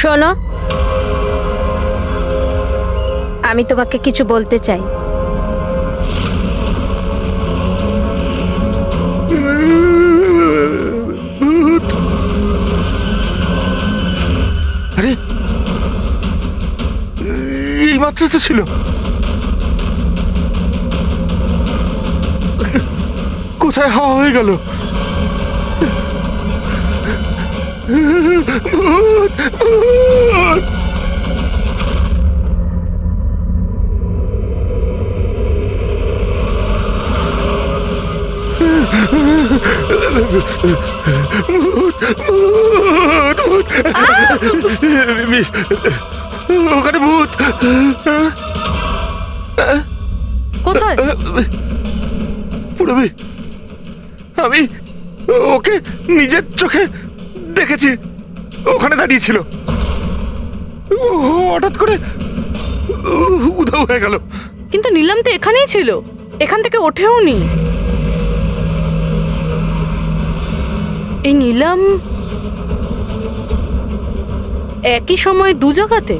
শোনো, আমি তোমাকে কিছু বলতে চাই। আরে এই মাত্র তো ছিল। কোথায় হাওয়া হয়ে গেল? ভূত! ভূত! ওখানে ভূত! কোথায়? পুরবি, আমি ওকে নিজের চোখে দেখেছি। ওখানে দাঁড়িয়ে ছিল, হঠাৎ করে উধাও হয়ে গেল। কিন্তু নীলাম তো এখানেই ছিল, এখান থেকে ওঠেও নি। এই নীলাম একই সময় দু জায়গাতে?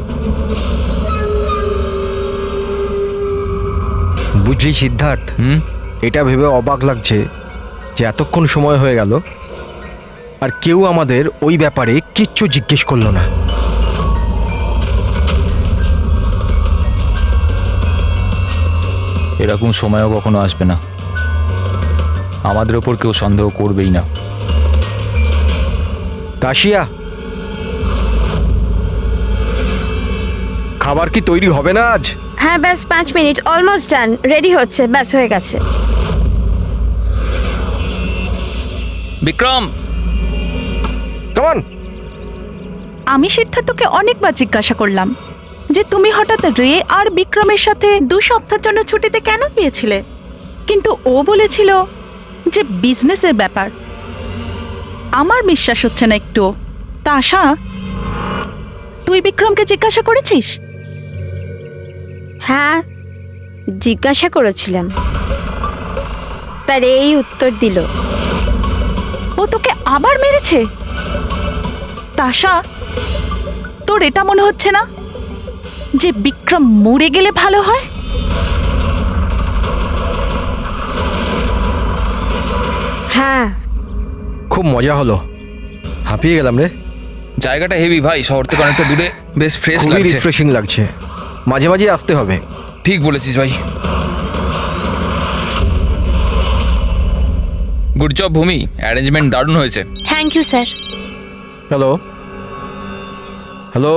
বুঝলি সিদ্ধার্থ, এটা ভেবে অবাক লাগছে যে এতক্ষণ সময় হয়ে গেল আর কেউ আমাদের ওই ব্যাপারে কিচ্ছু জিজ্ঞেস করলো না। এরকম সময়ও কখনো আসবে না, আমাদের ওপর কেউ সন্দেহ করবেই না। কাশিয়া, খাবার কি তৈরি হবে না আজ? হ্যাঁ, ব্যাস 5 মিনিট, অলমোস্ট ডান, রেডি হচ্ছে, ব্যাস হয়ে গেছে। বিক্রম, কেমন? আমি সিদ্ধার্থকে অনেকবার জিজ্ঞাসা করলাম যে তুমি হঠাৎ রে আর বিক্রমের সাথে 2 সপ্তাহের জন্য ছুটিতে কেন গিয়েছিলে, কিন্তু ও বলেছিল যে বিজনেসের ব্যাপার। আমার বিশ্বাস হচ্ছে না একটু। তা আশা, তুই বিক্রমকে জিজ্ঞাসা করেছিস? হ্যাঁ, জিজ্ঞাসা করেছিলাম, তার এই উত্তর দিল। ও তোকে আবার মেরেছে? তাশা, তোর এটা মনে হচ্ছে না যে বিক্রম মরে গেলে ভালো হয়? হ্যাঁ, খুব মজা হলো, হাঁপিয়ে গেলাম রে। জায়গাটা হেভি ভাই, শহর থেকে অনেকটা দূরে, বেশ ফ্রেশ খুবই লাগছে। রিফ্রেশিং লাগছে, মাঝে মাঝে আসতে হবে। ঠিক বলেছিস ভাই। গুড জব ভূমি, অ্যারেঞ্জমেন্ট দারুণ হয়েছে। Thank you sir. Hello hello,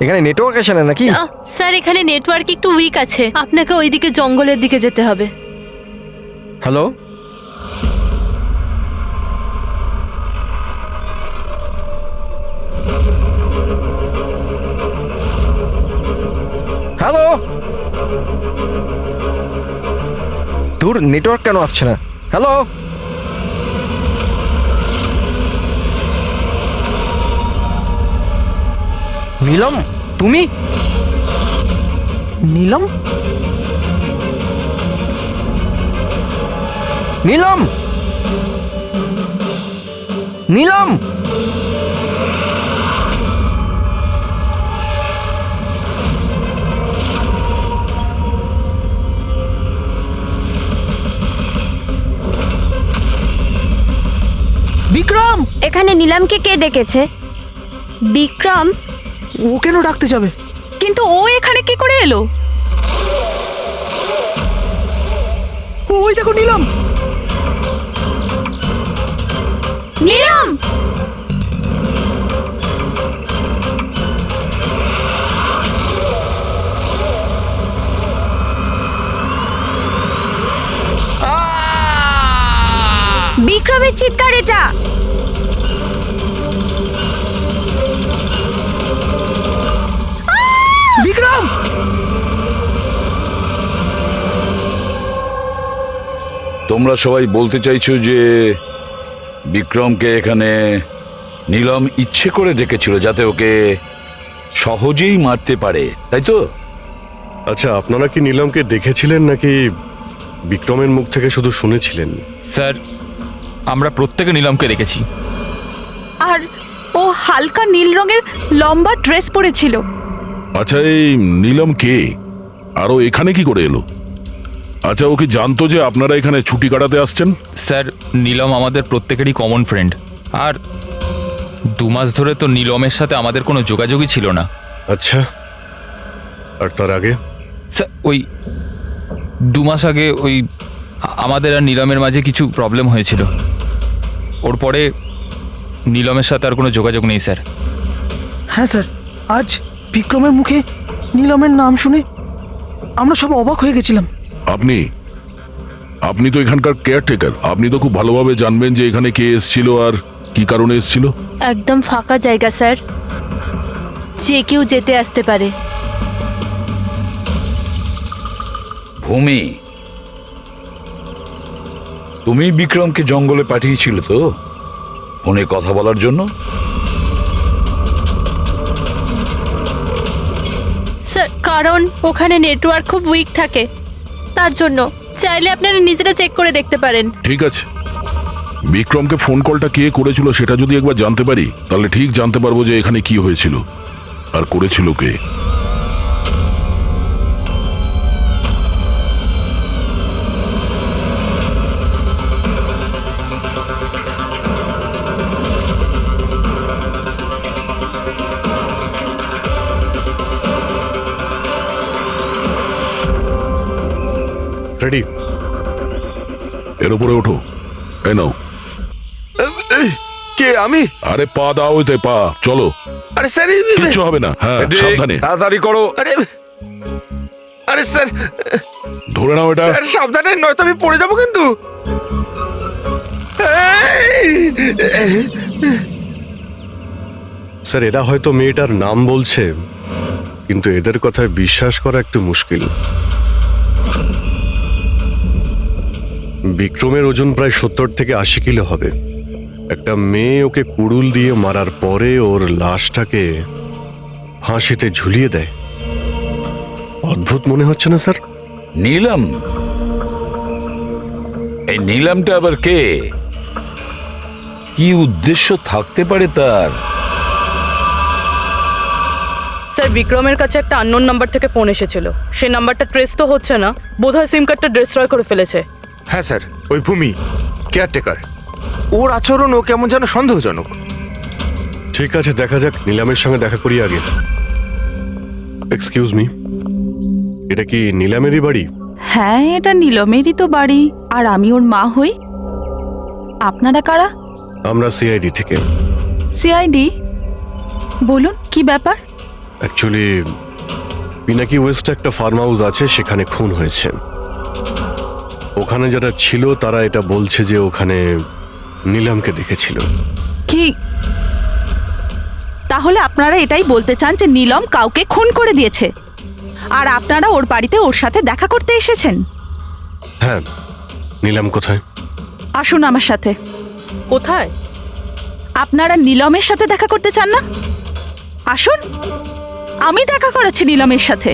এখানে নেটওয়ার্ক আসে না নাকি? স্যার, এখানে নেটওয়ার্ক একটু উইক আছে, আপনাকে ওইদিকে জঙ্গলের দিকে যেতে হবে। হ্যালো, হ্যালো, দূর নেটওয়ার্ক কেন আসছে না? হ্যালো, নীলম, তুমি? নীলম, নীলম, নীলম, বিক্রম! এখানে নিলামকে কে ডেকেছে? বিক্রম? ও কেন ডাকতে যাবে? কিন্তু ও এখানে কি করে এলো? ওই দেখো নিলাম! নিলাম! বিক্রমের চিৎকার এটা। বিক্রম! তোমরা সবাই বলতে চাইছো যে বিক্রমকে এখানে নীলম ইচ্ছে করে ডেকেছিল যাতে ওকে সহজেই মারতে পারে, তাই তো? আচ্ছা, আপনারা কি নীলমকে দেখেছিলেন নাকি বিক্রমের মুখ থেকে শুধু শুনেছিলেন? স্যার, আমরা প্রত্যেকে নীলমকে দেখেছি। আর ও হালকা নীল রঙের লম্বা ড্রেস পরেছিল। আচ্ছা, এই নীলম কে আর ও এখানে কি করে এলো? আচ্ছা, ও কি জানতো যে আপনারা এখানে ছুটি কাটাতে আসছেন? স্যার, নীলম আমাদের প্রত্যেকেরই কমন ফ্রেন্ড। আর 2 মাস ধরে তো নীলমের সাথে আমাদের কোনো যোগাযোগই ছিল না। আচ্ছা, আর তার আগে? স্যার, ওই 2 মাস আগে ওই আমাদের আর নীলমের মাঝে কিছু প্রবলেম হয়েছিল। ওর পরে নীলমের সাথে আর কোনো যোগাযোগ নেই স্যার। হ্যাঁ স্যার, আজ বিক্রমের মুখে নীলমের নাম শুনে আমরা সব অবাক হয়ে গেছিলাম। আপনি তো এখানকার কেয়ারটেকার, আপনি তো খুব ভালোভাবে জানবেন যে এখানে কে এসেছিল আর কি কারণে এসেছিল। একদম ফাঁকা জায়গা স্যার, যে কেউ যেতে আসতে পারে। ভূমি, তুমি বিক্রমকে জঙ্গলে পাঠিয়েছিলে তো ফোনে কথা বলার জন্য? স্যার, কারণ ওখানে নেটওয়ার্ক খুব উইক থাকে, তার জন্য। চাইলে আপনারা নিজেরা চেক করে দেখতে পারেন। ঠিক আছে, বিক্রমকে ফোন কলটা কে করেছিল সেটা যদি একবার জানতে পারি তাহলে ঠিক জানতে পারবো যে এখানে কি হয়েছিল আর করেছিল কে। রেডি? এর উপরে ওঠো। এই নাও। এই, কে? আমি? আরে পা দাও, ওইতে পা। চলো। আরে স্যার, কিচ্ছু হবে না। হ্যাঁ, সাবধানে। তাড়াতাড়ি করো। আরে আরে স্যার, ধরে নাও এটা। স্যার সাবধানে, নয়তো আমি পড়ে যাবো কিন্তু। স্যার, এরা হয়তো মেয়েটার নাম বলছে, কিন্তু এদের কথায় বিশ্বাস করা একটু মুশকিল। বিক্রমের ওজন প্রায় 70 থেকে 80 কিলো হবে। একটা মেয়ে ওকে কুড়ুল দিয়ে মারার পরে ওর লাশটাকে ফাঁসিতে ঝুলিয়ে দেয়। অদ্ভুত মনে হচ্ছে না স্যার? নীলম? এই নীলমটা আবার কে? কি উদ্দেশ্য থাকতে পারে তার? স্যার, বিক্রমের কাছে একটা আননোন নাম্বার থেকে ফোন এসেছিল। সেই নাম্বারটা ট্রেস তো হচ্ছে না, বোধহয় সিম কার্ডটা ডিস্ট্রয় করে ফেলেছে। হ্যাঁ স্যার, ওই ভূমি কেয়ারটেকার, ওর আচরণও কেমন যেন সন্দেহজনক। ঠিক আছে, দেখা যাক। নীলামের সঙ্গে দেখা করি আগে। এক্সকিউজ মি, এটা কি নীলামেরই বাড়ি? হ্যাঁ, এটা নীলমেরই তো বাড়ি, আর আমি ওর মা হই। আপনারা কারা? আমরা সিআইডি থেকে। সিআইডি? বলুন, কি ব্যাপার? অ্যাকচুয়ালি পিনাকি ওয়েস্টে একটা ফার্ম হাউস আছে, সেখানে খুন হয়েছে। ওখানে যারা ছিল তারা এটা বলছে যে ওখানে নীলামকে দেখেছিল। কি? তাহলে আপনারা এটাই বলতে চান যে নীলম কাউকে খুন করে দিয়েছে, আর আপনারা ওর বাড়িতে ওর সাথে দেখা করতে এসেছেন? হ্যাঁ। নীলাম কোথায়? আসুন আমার সাথে। কোথায়? আপনারা নীলমের সাথে দেখা করতে চান না? আসুন, আমি দেখা করাচ্ছি নীলমের সাথে।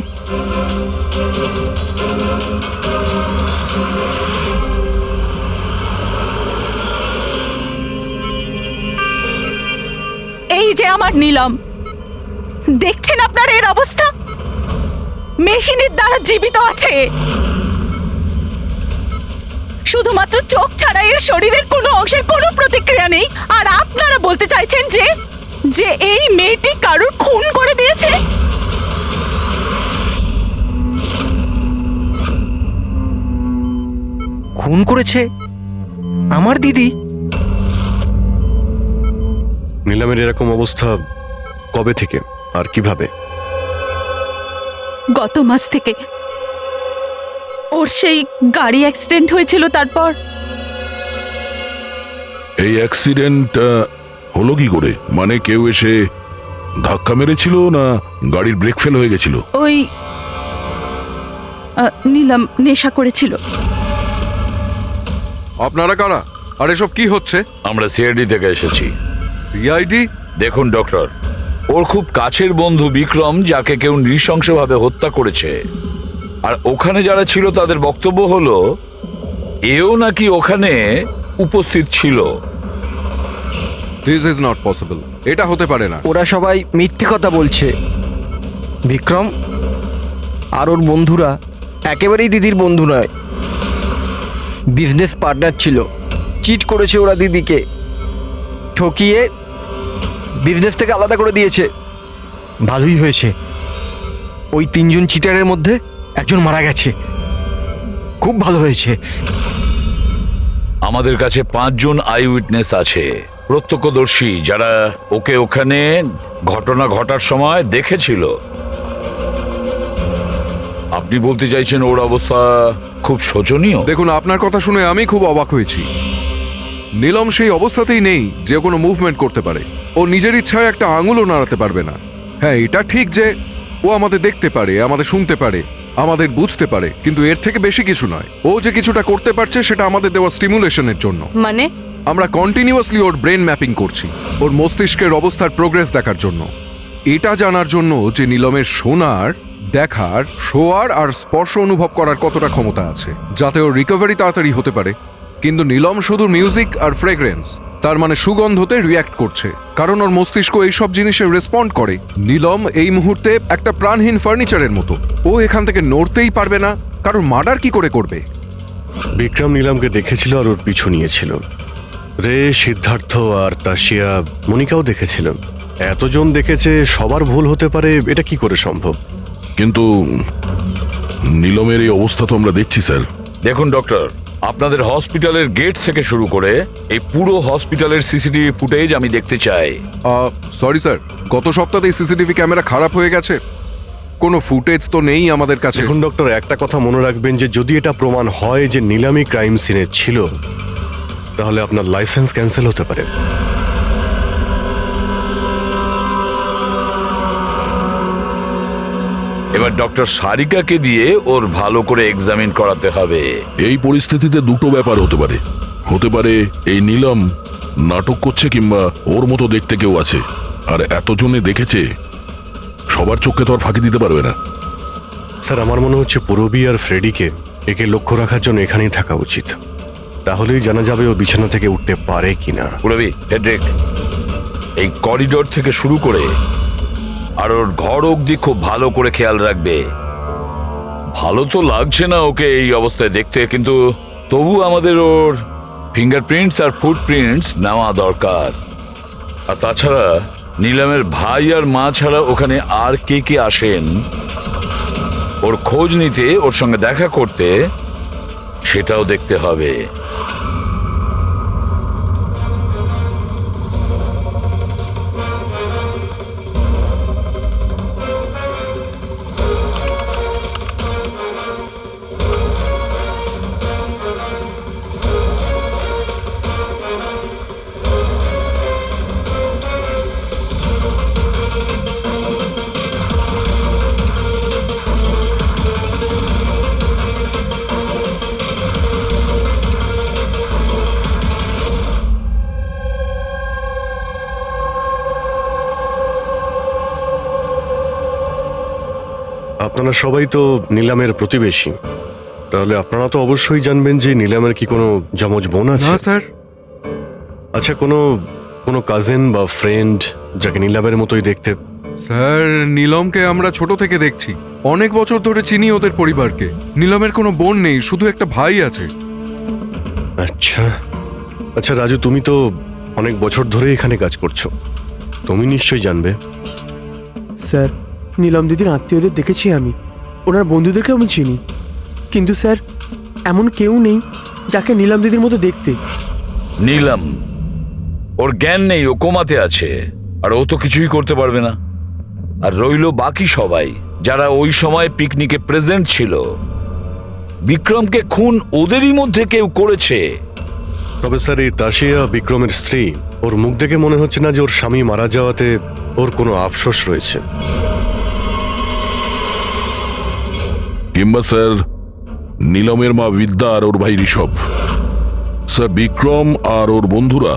এই যে আমার নীলম, দেখছেন আপনার এর অবস্থা? মেশিনের দ্বারা জীবিত আছে, শুধুমাত্র চোখ ছাড়া এর শরীরের কোনো অংশের কোনো প্রতিক্রিয়া নেই। আর আপনারা বলতে চাইছেন যে যে এই মেয়েটি কারুর খুন করে দিয়েছে? খুন করেছে আমার দিদি? নীলামের এরকম অবস্থা কবে থেকে আর কিভাবে? গত মাস থেকে। ওর সেই গাড়ি অ্যাক্সিডেন্ট হয়েছিল, তারপর। এই অ্যাক্সিডেন্ট হলো কি করে? মানে কেউ এসে ধাক্কা মেরেছিল না গাড়ির ব্রেক ফেল হয়ে গেছিল? ওই নীলম নেশা করেছিল। আপনারা কারা আর এসব কি হচ্ছে? আমরা সিআইডি থেকে এসেছি। সিআইডি? দেখুন ডক্টর, ওর খুব কাছের বন্ধু বিক্রম, যাকে কেউ নৃশংসভাবে হত্যা করেছে। আর ওখানে যারা ছিল তাদের বক্তব্য হলো এও নাকি ওখানে উপস্থিত ছিল। This is not possible. এটা হতে পারে না। ওরা সবাই মিথ্যে কথা বলছে। বিক্রম আর ওর বন্ধুরা একেবারেই দিদির বন্ধু নয়, বিজনেস পার্টনার ছিল। চিট করেছে ওরা দিদিকে, ঠকিয়ে বিজনেস থেকে আলাদা করে দিয়েছে। ভালোই হয়েছে, ওই 3 জন চিটারের মধ্যে একজন মারা গেছে। খুব ভালো হয়েছে। আমাদের কাছে 5 জন আই উইটনেস আছে, প্রত্যক্ষদর্শী, যারা ওকে ওখানে ঘটনা ঘটার সময় দেখেছিল। আপনি বলতে চাইছেন ওর অবস্থা খুব শোচনীয়? দেখুন, আপনার কথা শুনে আমি খুব অবাক হয়েছি। নীলম সেই অবস্থাতেই নেই যে কোনো মুভমেন্ট করতে পারে। ও নিজের ইচ্ছায় একটা আঙুলও নাড়াতে পারবে না। হ্যাঁ, এটা ঠিক যে ও আমাদের দেখতে পারে, আমাদের শুনতে পারে, আমাদের বুঝতে পারে, কিন্তু এর থেকে বেশি কিছু নয়। ও যে কিছুটা করতে পারছে সেটা আমাদের দেওয়া স্টিমুলেশনের জন্য। মানে আমরা কন্টিনিউয়াসলি ওর ব্রেন ম্যাপিং করছি, ওর মস্তিষ্কের অবস্থার প্রোগ্রেস দেখার জন্য। এটা জানার জন্য যে নীলমের শোনার, দেখার, শোয়ার আর স্পর্শ অনুভব করার কতটা ক্ষমতা আছে, যাতে ওর রিকভারি তাড়াতাড়ি হতে পারে। কিন্তু নীলম শুধু মিউজিক আর ফ্রেগ্রেন্স, তার মানে সুগন্ধতে রিয়্যাক্ট করছে, কারণ ওর মস্তিষ্ক এইসব জিনিসে রেসপন্ড করে। নীলম এই মুহূর্তে একটা প্রাণহীন ফার্নিচারের মতো। ও এখান থেকে নড়তেই পারবে না, কারণ মার্ডার কি করে করবে? বিক্রম নীলামকে দেখেছিল আর ওর পিছু নিয়েছিল। রে, সিদ্ধার্থ আর তাশিয়া, মনিকাও দেখেছিল। এতজন দেখেছে, সবার ভুল হতে পারে, এটা কি করে সম্ভব? কিন্তু নীলমের এই অবস্থা তো আমরা দেখছি স্যার। দেখুন ডক্টর, আপনাদের হসপিটালের গেট থেকে শুরু করে এই পুরো হসপিটালের সিসিটিভি ফুটেজ আমি দেখতে চাই। সরি স্যার, গত সপ্তাহে সিসিটিভি ক্যামেরা খারাপ হয়ে গেছে, কোনো ফুটেজ তো নেই আমাদের কাছে। দেখুন ডক্টর, একটা কথা মনে রাখবেন যে যদি এটা প্রমাণ হয় যে নীলামি ক্রাইম সিনে ছিল, তাহলে আপনার লাইসেন্স ক্যান্সেল হতে পারে। এবার ডক্টর সারিকাকে দিয়ে ওর ভালো করে এক্সামিন করাতে হবে। এই পরিস্থিতিতে দুটো ব্যাপার হতে পারে। হতে পারে এই নীলম নাটক করছে, কিংবা ওর মতো দেখতে কেউ আছে, আর এতজনে দেখেছে, সবার চোখে তো আর ফাঁকি দিতে পারবে না। স্যার, আমার মনে হচ্ছে পুরবী আর ফ্রেডিকে একে লক্ষ্য রাখার জন্য এখানেই থাকা উচিত। তাহলেই জানা যাবে ও বিছানা থেকে উঠতে পারে কিনা। পুরবী, হেড্রিক, এই করিডোর থেকে শুরু করে আর ওর ঘর অবধি খুব ভালো করে খেয়াল রাখবে। ভালো তো লাগছে না ওকে এই অবস্থায় দেখতে, কিন্তু তবু আমাদের ওর ফিঙ্গারপ্রিন্টস আর ফুটপ্রিন্টস নেওয়া দরকার। আর তাছাড়া নীলামের ভাই আর মা ছাড়া ওখানে আর কে কে আসেন ওর খোঁজ নিতে, ওর সঙ্গে দেখা করতে, সেটাও দেখতে হবে। আপনারা সবাই তো নীলামের প্রতিবেশী, তাহলে আপনারা তো অবশ্যই জানবেন যে নীলামের কি কোনো যমজ বোন আছে? না স্যার। আচ্ছা, কোনো কোনো কাজিন বা ফ্রেন্ড যাকে নীলামের মতোই দেখতে? স্যার, নীলমকে আমরা ছোট থেকে দেখছি, অনেক বছর ধরে চিনি ওদের পরিবারকে। নীলমের কোনো বোন নেই, শুধু একটা ভাই আছে। আচ্ছা আচ্ছা রাজু, তুমি তো অনেক বছর ধরে এখানে কাজ করছো, তুমি নিশ্চয়ই জানবে। স্যার, নীলম দিদির আত্মীয়দের দেখেছি আমি, ওনার বন্ধুদেরকে আমি চিনি, কিন্তু স্যার এমন কেউ নেই যাকে নীলম দিদির মতো দেখতে। নীলম, ওর জ্ঞান নেই, ও কোমাতে আছে, আর ও তো কিছুই করতে পারবে না। আর রইল বাকি সবাই যারা ওই সময় পিকনিকে প্রেজেন্ট ছিল। বিক্রমকে খুন ওদেরই মধ্যে কেউ করেছে। তবে স্যার, এই তাশিয়া বিক্রমের স্ত্রী, ওর মুখ দেখে মনে হচ্ছে না যে ওর স্বামী মারা যাওয়াতে ওর কোনো আফসোস রয়েছে। কিংবা স্যার নীলমের মা বিদ্যা আর ওর ভাই ঋষভ। স্যার, বিক্রম আর ওর বন্ধুরা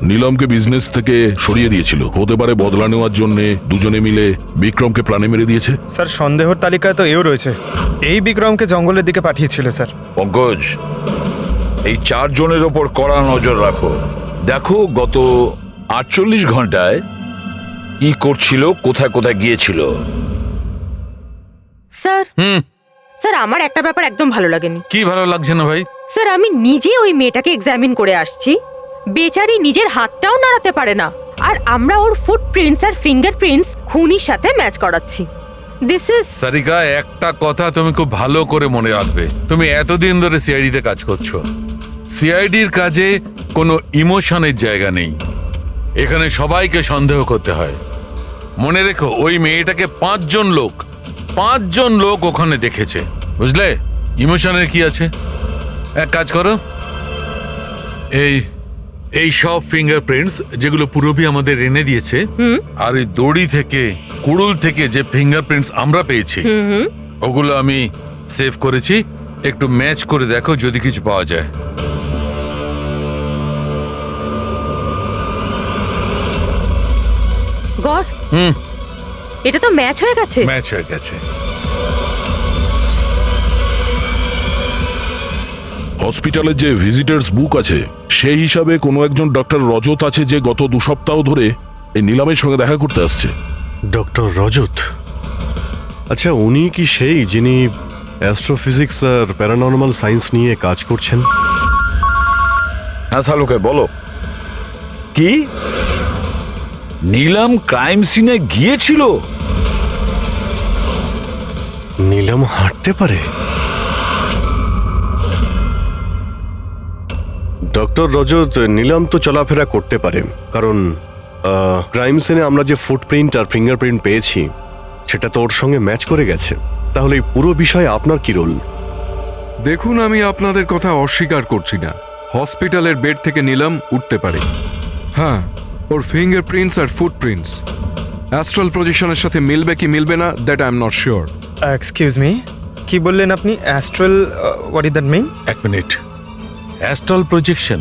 নীলমকে বিজনেস থেকে সরিয়ে দিয়েছিল। হতে পারে বদলা নেওয়ার জন্য দুজনে মিলে বিক্রমকে প্রাণে মেরে দিয়েছে। স্যার, সন্দেহর তালিকায় তো এও রয়েছে, এই বিক্রমকে জঙ্গলের দিকে পাঠিয়েছিল স্যার। পঙ্কজ, এই 4 জনের ওপর কড়া নজর রাখো। দেখো গত 48 ঘন্টায় কি করছিল, কোথায় কোথায় গিয়েছিল? স্যার হুম স্যার আমার একটা ব্যাপার একদম ভালো লাগেনি। কি ভালো লাগছে না ভাই? স্যার আমি নিজে ওই মেয়েটাকে এক্সামিন করে আসছি, বেচারি নিজের হাতটাও নাড়াতে পারে না, আর আমরা ওর ফুটপ্রিন্টস আর ফিঙ্গারপ্রিন্টস খুনির সাথে ম্যাচ করাচ্ছি। দিস ইজ সারিকা, একটা কথা তুমি খুব ভালো করে মনে রাখবে, তুমি এতদিন ধরে সিআইডিতে কাজ করছো। সিআইডির কাজে কোনো ইমোশনের জায়গা নেই, এখানে সবাইকে সন্দেহ করতে হয়। মনে রেখো, ওই মেয়েটাকে 5 জন লোক ওখানে দেখেছে, বুঝলে? ইমোশনের কি আছে? এক কাজ করো, এই সব ফিঙ্গারপ্রিন্টস যেগুলো পুরবি আমাদের এনে দিয়েছে, আর ওই দড়ি থেকে, কুড়ুল থেকে যে ফিঙ্গারপ্রিন্টস আমরা পেয়েছি, ওগুলো আমি সেভ করেছি। একটু ম্যাচ করে দেখো যদি কিছু পাওয়া যায়। গড, এটা তো ম্যাচ হয়ে গেছে। ম্যাচ হয়ে গেছে। হসপিটালের যে ভিজিটার্স বুক আছে সেই হিসাবে কোনো একজন ডক্টর রজত আছে যে গত 2 সপ্তাহ ধরে এই নিলামের সঙ্গে দেখা করতে আসছে। ডক্টর রজত? আচ্ছা, উনি কি সেই যিনি অ্যাস্ট্রোফিজিক্স আর প্যারানর্মাল সায়েন্স নিয়ে কাজ করছেন? হ্যাঁ শালুকে, বলো। কি নিলাম ক্রাইম সিনে গিয়েছিল? নিলাম হাঁটতে পারে? ডক্টর রজত, নিলাম তো চলাফেরা করতে পারে, কারণ ক্রাইম সিনে আমরা যে ফুটপ্রিন্ট আর ফিঙ্গারপ্রিন্ট পেয়েছি সেটা তো ওর সঙ্গে ম্যাচ করে গেছে। তাহলে এই পুরো বিষয়ে আপনার কি রোল? দেখুন, আমি আপনাদের কথা অস্বীকার করছি না, হসপিটালের বেড থেকে নিলাম উঠতে পারে। হ্যাঁ, ওর ফিঙ্গারপ্রিন্টস আর ফুটপ্রিন্টস অ্যাস্ট্রাল পজিশনের সাথে মিলবে কি মিলবে না, that I am not sure. Excuse me, কি বললেন আপনি? Astral, what is that mean? এক minute, astral projection?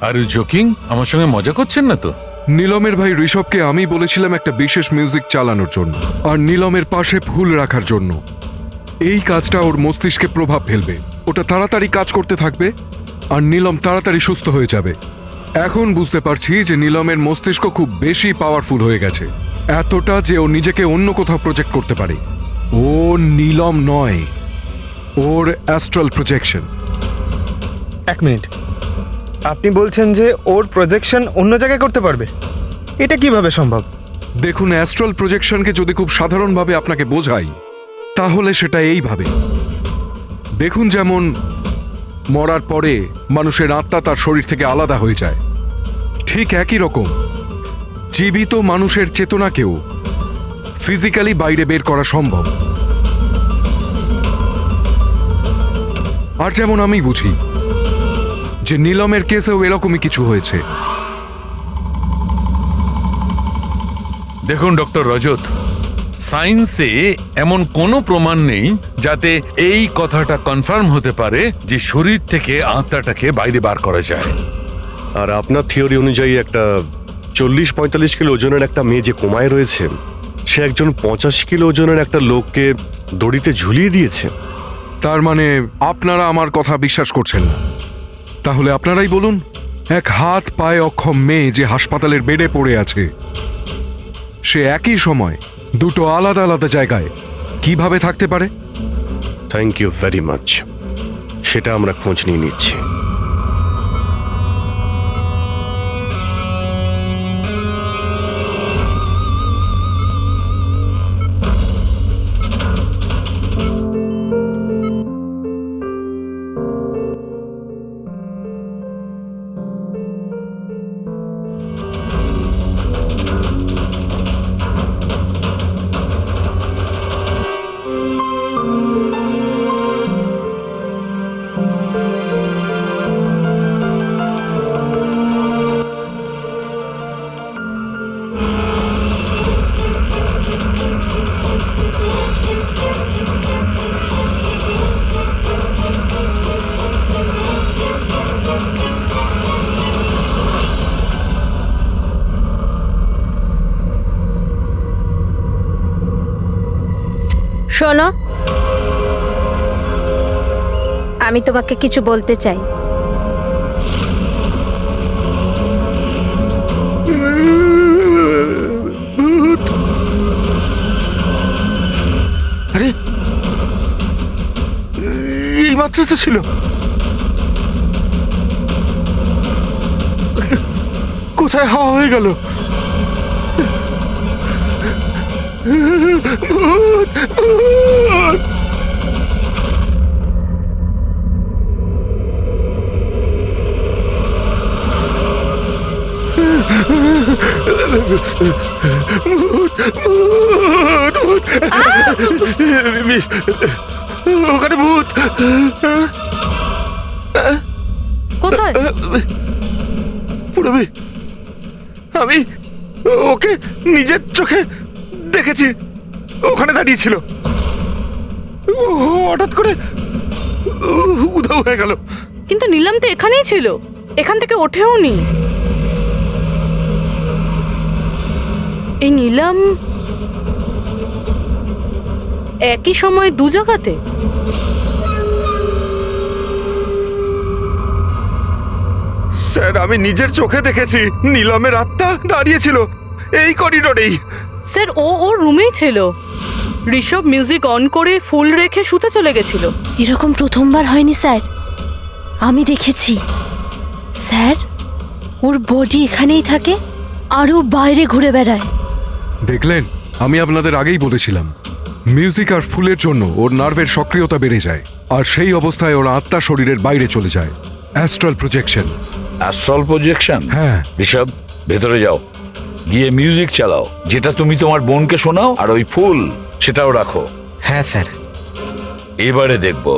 Are you joking? আমার সঙ্গে মজা করছেন না তো? নীলমের ভাই ঋষভকে আমি বলেছিলাম একটা বিশেষ মিউজিক চালানোর জন্য আর নীলমের পাশে ফুল রাখার জন্য। এই কাজটা ওর মস্তিষ্কে প্রভাব ফেলবে, ওটা তাড়াতাড়ি কাজ করতে থাকবে আর নীলম তাড়াতাড়ি সুস্থ হয়ে যাবে। এখন বুঝতে পারছি যে নীলমের মস্তিষ্ক খুব বেশি পাওয়ারফুল হয়ে গেছে, এতটা যে ও নিজেকে অন্য কোথাও প্রজেক্ট করতে পারে। ও নীলম নয়, ওর অ্যাস্ট্রাল প্রজেকশন। এক মিনিট, আপনি বলছেন যে ওর প্রজেকশন অন্য জায়গায় করতে পারবে? এটা কিভাবে সম্ভব? দেখুন, অ্যাস্ট্রাল প্রজেকশনকে যদি খুব সাধারণভাবে আপনাকে বোঝাই তাহলে সেটা এইভাবে দেখুন, যেমন মরার পরে মানুষের আত্মা তার শরীর থেকে আলাদা হয়ে যায়, ঠিক একই রকম জীবিত মানুষের চেতনাকেও ফিজিক্যালি বাইরে বের করা সম্ভব। আর যেমন আমি বুঝি যে নীলমের কেসেও এরকমই কিছু হয়েছে। দেখুন ডক্টর রজত, সায়েন্সে এমন কোনো প্রমাণ নেই যাতে এই কথাটা কনফার্ম হতে পারে যে শরীর থেকে আত্মাটাকে বাইরে বার করা যায়। আর আপনার থিওরি অনুযায়ী একটা 40-45 কিলো ওজনের একটা মেয়ে যে কোমায় রয়েছে, সে একজন 85 কিলো ওজনের একটা লোককে দড়িতে ঝুলিয়ে দিয়েছে। তার মানে আপনারা আমার কথা বিশ্বাস করছেন না? তাহলে আপনারাই বলুন, এক হাত পায়ে অক্ষম মেয়ে যে হাসপাতালের বেডে পড়ে আছে, সে একই সময় দুটো আলাদা আলাদা জায়গায় কিভাবে থাকতে পারে? থ্যাংক ইউ ভেরি মাচ, সেটা আমরা খোঁজ নিয়ে নিচ্ছি। শোনো, আমি তোমাকে কিছু বলতে চাই। এইমাত্র তো ছিল। কোথায় হাওয়া হয়ে গেল? ওখানে ভূত। কোথায়? পুরবি, আমি ওকে নিজের চোখে দেখেছি। ওখানে দাঁড়িয়ে ছিল, হঠাৎ করে উধাও হয়ে গেল। কিন্তু নীলাম তো এখানেই ছিল, এখান থেকে ওঠেও নি। এই নীলাম একই সময় দু জায়গাতে? স্যার, আমি নিজের চোখে দেখেছি নীলমের আত্মা দাঁড়িয়েছিল এই করিডোরেই। স্যার, ওর রুমেই ছিল। ঋষভ মিউজিক অন করে ফুল রেখে শুতে চলে গেছিল। এরকম প্রথমবার হয়নি স্যার, আমি দেখেছি। স্যার, ওর বডি এখানেই থাকে আর ও বাইরে ঘুরে বেড়ায়। দেখলেন, আমি আপনাদের আগেই বলেছিলাম মিউজিক আর ফুলের জন্য ওর নার্ভের সক্রিয়তা বেড়ে যায়, আর সেই অবস্থায় ওর আত্মা শরীরের বাইরে চলে যায়। Astral projection. Astral projection? হ্যাঁ। ঋষভ, ভেতরে যাও, গিয়ে মিউজিক চালাও। যেটা তুমি তোমার বোনকে শোনাও, আর ওই ফুল সেটাও রাখো। হ্যাঁ স্যার। এবারে দেখবো।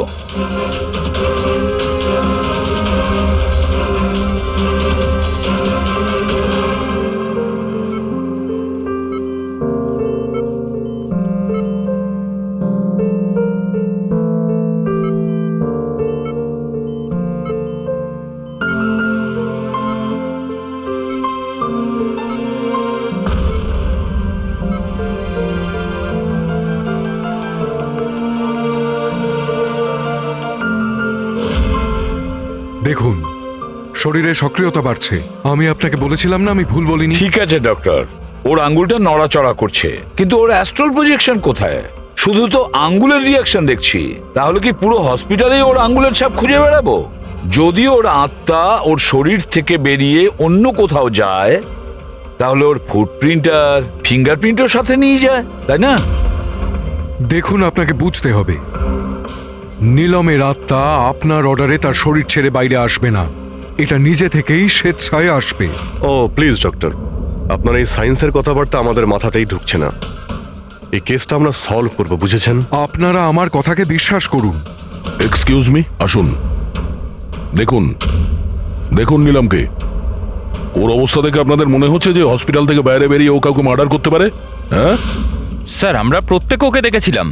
দেখুন, শরীরে সক্রিয়তা বাড়ছে। আমি আপনাকে বলেছিলাম না, আমি ভুল বলিনি। ঠিক আছে ডক্টর, ওর আঙ্গুলটা নড়াচড়া করছে, কিন্তু ওর অ্যাস্ট্রাল প্রজেকশন কোথায়? শুধু তো আঙ্গুলের রিয়াকশন দেখছি। তাহলে কি পুরো হসপিটালে ওর আঙ্গুলের ছাপ খুঁজে বেড়াবো? যদি ওর আত্মা ওর শরীর থেকে বেরিয়ে অন্য কোথাও যায়, তাহলে ওর ফুটপ্রিন্ট আর ফিঙ্গারপ্রিন্টও সাথে নিয়ে যায়, তাই না? দেখুন, আপনাকে বুঝতে হবে, নীলমের আত্মা আপনার অর্ডারে তার শরীর ছেড়ে বাইরে আসবে না। এটা নিজে থেকেই স্বেচ্ছায় আসবে। ও প্লিজ ডক্টর, আপনার এই সায়েন্সের কথাবার্তা আমাদের মাথাতেই ঢুকছে না। এই কেসটা আমরা সলভ করব, বুঝেছেন? আপনারা আমার কথাকে বিশ্বাস করুন। এক্সকিউজ মি, আসুন। দেখুন দেখুন নীলমকে। ওর অবস্থা দেখে আপনাদের মনে হচ্ছে যে হসপিটাল থেকে বাইরে বেরিয়ে ও কাউকে মার্ডার করতে পারে? হ্যাঁ স্যার, আমরা প্রত্যেকে ওকে দেখেছিলাম।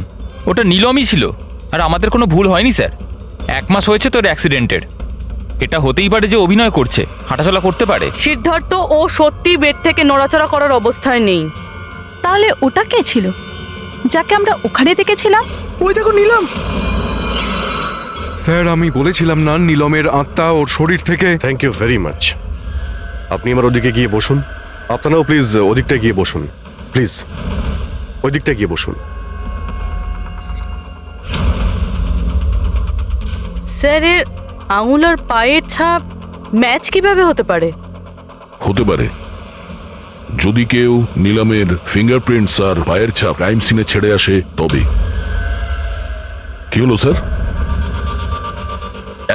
ওটা নীলমই ছিল, আর আমাদের কোনো ভুল হয়নি স্যার। 1 মাস হয়েছে তোর অ্যাক্সিডেন্টের। এটা হতেই পারে যে অভিনয় করছে, হাঁটাচলা করতে পারে। সিদ্ধার্থ, ও সত্যি বেড থেকে নড়াচড়া করার অবস্থায় নেই। তাহলে ওটা কে ছিল যাকে আমরা ওখানে দেখেছিলাম? ওই দেখো নীলম। স্যার, আমি বলেছিলাম না নীলমের আত্মা ওর শরীর থেকে। Thank you very much. আপনি আমার ওদিকে গিয়ে বসুন। আপনারাও প্লিজ ওদিকটা গিয়ে বসুন, প্লিজ ওই দিকটা গিয়ে বসুন। স্যার, এর আঙুল আর পায়ের ছাপ ম্যাচ কিভাবে হতে পারে? হতে পারে যদি কেউ নীলমের ফিঙ্গারপ্রিন্টস আর পায়ের ছাপ ক্রাইম সিনে ছেড়ে আসে তবে। কি হলো স্যার?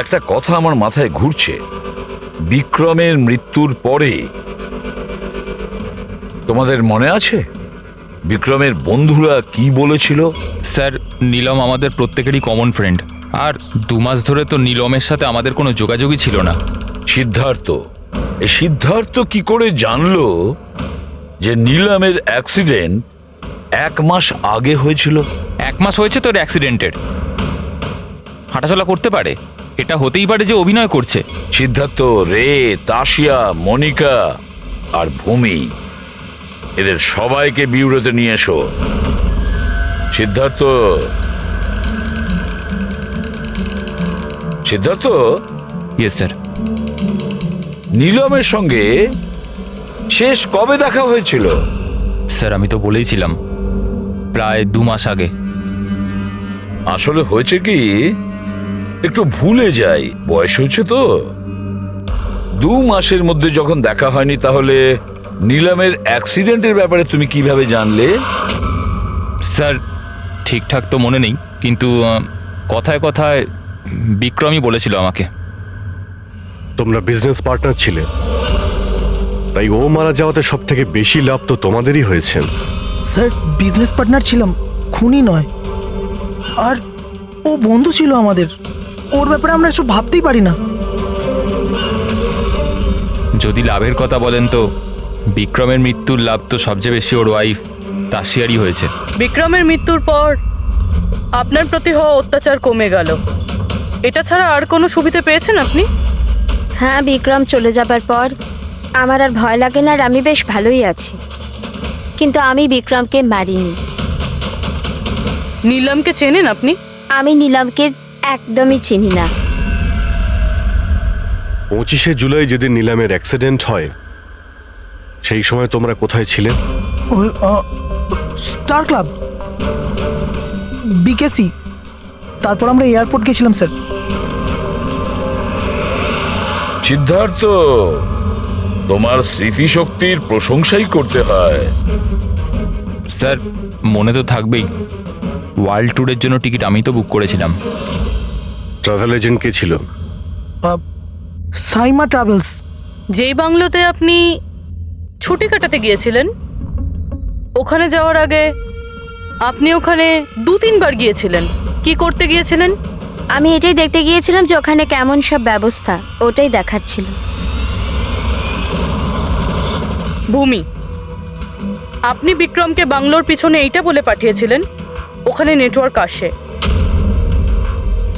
একটা কথা আমার মাথায় ঘুরছে। বিক্রমের মৃত্যুর পরে তোমাদের মনে আছে বিক্রমের বন্ধুরা কি বলেছিল? স্যার, নীলম আমাদের প্রত্যেকেরই কমন ফ্রেন্ড, আর 2 মাস ধরে তো নীলমের সাথে আমাদের কোনো যোগাযোগই ছিল না। সিদ্ধার্থ, এই সিদ্ধার্থ কি করে জানলো যে নীলমের অ্যাক্সিডেন্ট 1 মাস আগে হয়েছিল? 1 মাস হয়েছে তোর অ্যাক্সিডেন্টের, হাঁটাচলা করতে পারে। এটা হতেই পারে যে অভিনয় করছে। সিদ্ধার্থ, রে, তাশিয়া, মনিকা আর ভূমি, এদের সবাইকে বিউরোতে নিয়ে এসো। সিদ্ধার্থ, সিদ্ধার্থ। Yes sir. নীলমের সঙ্গে শেষ কবে দেখা হয়েছিল? স্যার, আমি তো বলেইছিলাম, প্রায় 2 মাস আগে। আসলে হয়েছে কি, একটু ভুলে যাই, বয়স হয়েছে তো। 2 মাসের মধ্যে যখন দেখা হয়নি, তাহলে নিলামের অ্যাক্সিডেন্টের ব্যাপারে তুমি কিভাবে জানলে? স্যার ঠিকঠাক তো মনে নেই, কিন্তু কথায় কথায় বিক্রমই বলেছিল আমাকে। তোমরা বিজনেস পার্টনার ছিলে, তাই ও মারা যাওয়াতে সব থেকে বেশি লাভ তো তোমাদেরই হয়েছে। স্যার বিজনেস পার্টনার ছিলাম, খুনি নয়। আর ও বন্ধু ছিল আমাদের, ওর ব্যাপারে আমরা এসব ভাবতেই পারি না। যদি লাভের কথা বলেন তো বিক্রমের মৃত্যুর লাভ তো সবচেয়ে বেশি ওর ওয়াইফ তাসিয়ারই হয়েছে। বিক্রমের মৃত্যুর পর আপনার প্রতি হওয়া অত্যাচার কমে গেল, এটা ছাড়া আর কোনো সুবিধা পেয়েছেন আপনি? হ্যাঁ, বিক্রম চলে যাবার পর আমার আর ভয় লাগে না, আর আমি বেশ ভালোই আছি। কিন্তু আমি বিক্রমকে মারিনি। নীলমকে চেনেন আপনি? আমি নীলমকে একদমই চিনি না। 25শে জুলাই যেদিন নিলামের অ্যাক্সিডেন্ট হয়, সেই সময় তোমরা কোথায় ছিলে? স্টার ক্লাব, বিকেসি, তারপর আমরা এয়ারপোর্ট গেছিলাম স্যার। সিদ্ধার্থ, তোমার স্মৃতিশক্তির প্রশংসাই করতে হয়। স্যার মনে তো থাকবেই, ওয়ার্ল্ড ট্যুরের জন্য টিকিট আমি তো বুক করেছিলাম। ট্রাভেল এজেন্ট কে ছিল? সাইমা ট্রাভেলস। যেই বাংলোতে আপনি ছুটি কাটাতে গিয়েছিলেন, ওখানে যাওয়ার আগে আপনি ওখানে 2-3 বার গিয়েছিলেন। কি করতে গিয়েছিলেন? আমি এটাই দেখতে গিয়েছিলাম যে ওখানে কেমন সব ব্যবস্থা, ওটাই দেখাচ্ছিল। ভূমি, আপনি বিক্রমকে বাংলোর পিছনে এইটা বলে পাঠিয়েছিলেন ওখানে নেটওয়ার্ক আসে,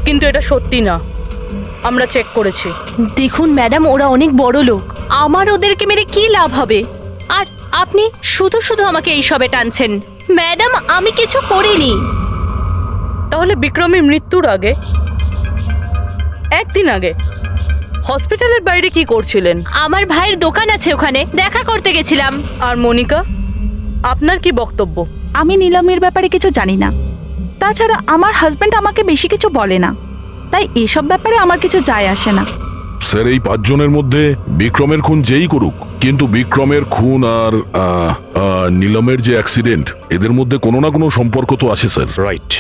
কিন্তু এটা সত্যি না, আমরা চেক করেছি। দেখুন ম্যাডাম, ওরা অনেক বড় লোক, আমার ওদেরকে মেরে কি লাভ হবে? আর আপনি শুধু শুধু আমাকে এইসবে টানছেন। ম্যাডাম আমি কিছু করিনি। তাহলে বিক্রমের মৃত্যুর আগে, একদিন আগে হসপিটালের বাইরে কি করছিলেন? আমার ভাইয়ের দোকান আছে, ওখানে দেখা করতে গেছিলাম। আর মনিকা, আপনার কি বক্তব্য? আমি নিলামের ব্যাপারে কিছু জানি না, তাছাড়া আমার হাজব্যান্ড আমাকে বেশি কিছু বলে না, তাই এসব ব্যাপারে আমার কিছু যায় আসে না। স্যার এই 5 জনের মধ্যে বিক্রমের খুন যেই করুক, কিন্তু বিক্রমের খুন আর নিলামের যে অ্যাক্সিডেন্ট, এদের মধ্যে কোনো না কোনো সম্পর্ক তো আছে স্যার। রাইট,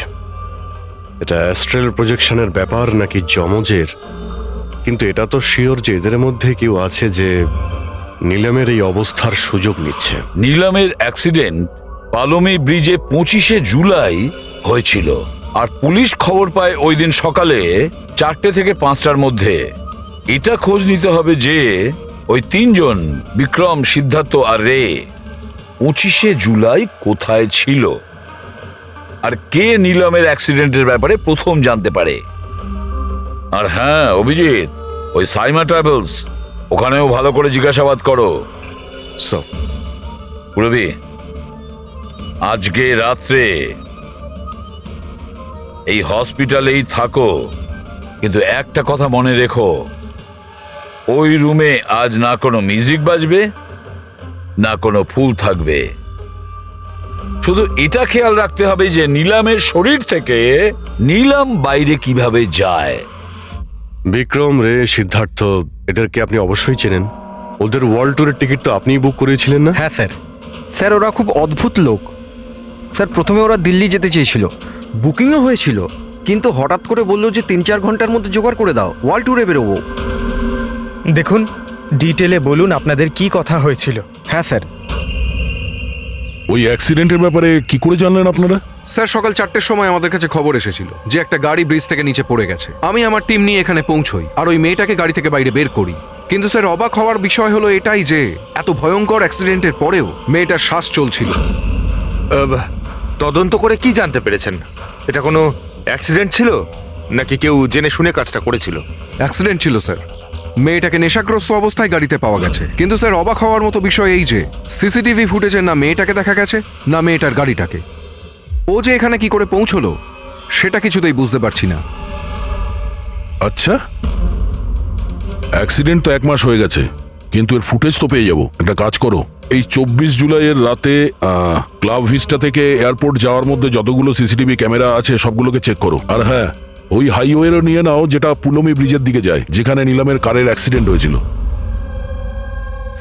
এটা অ্যাস্ট্রাল প্রজেকশনের ব্যাপার নাকি যমজের, কিন্তু এটা তো শিওর যে এদের মধ্যে কেউ আছে যে নিলামের এই অবস্থার সুযোগ নিচ্ছে। নিলামের অ্যাক্সিডেন্ট পালোমি ব্রিজে 25শে জুলাই হয়েছিল, আর পুলিশ খবর পায় ওই দিন সকালে 4টে থেকে 5টার মধ্যে। এটা খোঁজ নিতে হবে যে ওই 3 জন, বিক্রম, সিদ্ধার্থ আর রে, 25শে জুলাই কোথায় ছিল, আর কে নিলামের অ্যাক্সিডেন্টের ব্যাপারে প্রথম জানতে পারে। আর হ্যাঁ অভিজিৎ, ওই সাইমা ট্রাভেলস, ওখানেও ভালো করে জিজ্ঞাসাবাদ করো। পুরবি, আজকে রাত্রে এই হসপিটালেই থাকো, কিন্তু একটা কথা মনে রেখো, ওই রুমে আজ না কোনো মিউজিক বাজবে, না কোনো ফুল থাকবে। শুধু এটা খেয়াল রাখতে হবে যে নিলামের শরীর থেকে নিলাম বাইরে কিভাবে যায়। বিক্রম, রে, সিদ্ধার্থ, এদেরকে আপনি অবশ্যই চেনেন। ওদের ওয়ার্ল্ড ট্যুরের টিকিট তো আপনিই বুক করিয়েছিলেন না? হ্যাঁ স্যার। স্যার ওরা খুব অদ্ভুত লোক। স্যার প্রথমে ওরা দিল্লি যেতে চেয়েছিল, বুকিংও হয়েছিল, কিন্তু হঠাৎ করে বললো যে 3-4 ঘন্টার মধ্যে জোগাড় করে দাও, ওয়ার্ল্ড ট্যুরে বেরোবো। দেখুন, ডিটেলে বলুন আপনাদের কি কথা হয়েছিল। হ্যাঁ স্যার। ওই অ্যাক্সিডেন্টের ব্যাপারে কি করে জানলেন আপনারা? স্যার সকাল 4টের সময় আমাদের কাছে খবর এসেছিল যে একটা গাড়ি ব্রিজ থেকে নিচে পড়ে গেছে। আমি আমার টিম নিয়ে এখানে পৌঁছই আর ওই মেয়েটাকে গাড়ি থেকে বাইরে বের করি। কিন্তু স্যার অবাক হওয়ার বিষয় হলো এটাই যে এত ভয়ঙ্কর অ্যাক্সিডেন্টের পরেও মেয়েটার শ্বাস চলছিল। তদন্ত করে কি জানতে পেরেছেন? এটা কোনো অ্যাক্সিডেন্ট ছিল নাকি কেউ জেনে শুনে কাজটা করেছিল? অ্যাক্সিডেন্ট ছিল স্যার। মেয়েটাকে নেশাগ্রস্ত অবস্থায় গাড়িতে পাওয়া গেছে, কিন্তু স্যার অবাক হওয়ার মতো বিষয় এই যে সিসিটিভি ফুটেজে না মেয়েটাকে দেখা গেছে না মেয়েটার গাড়িটাকে। ও যে এখানে কি করে পৌঁছলো সেটা কিছুতেই বুঝতে পারছি না। আচ্ছা, অ্যাক্সিডেন্ট তো 1 মাস হয়ে গেছে, কিন্তু এর ফুটেজ তো পেয়ে যাবো। একটা কাজ করো, এই 24 জুলাইয়ের রাতে ক্লাব ভিস্টা থেকে এয়ারপোর্ট যাওয়ার মধ্যে যতগুলো সিসিটিভি ক্যামেরা আছে সবগুলোকে চেক করো। আর হ্যাঁ, ওই হাইওয়েরও নিয়ে নাও যেটা পুলমি ব্রিজের দিকে যায়, যেখানে নিলামের কারের অ্যাক্সিডেন্ট হয়েছিল।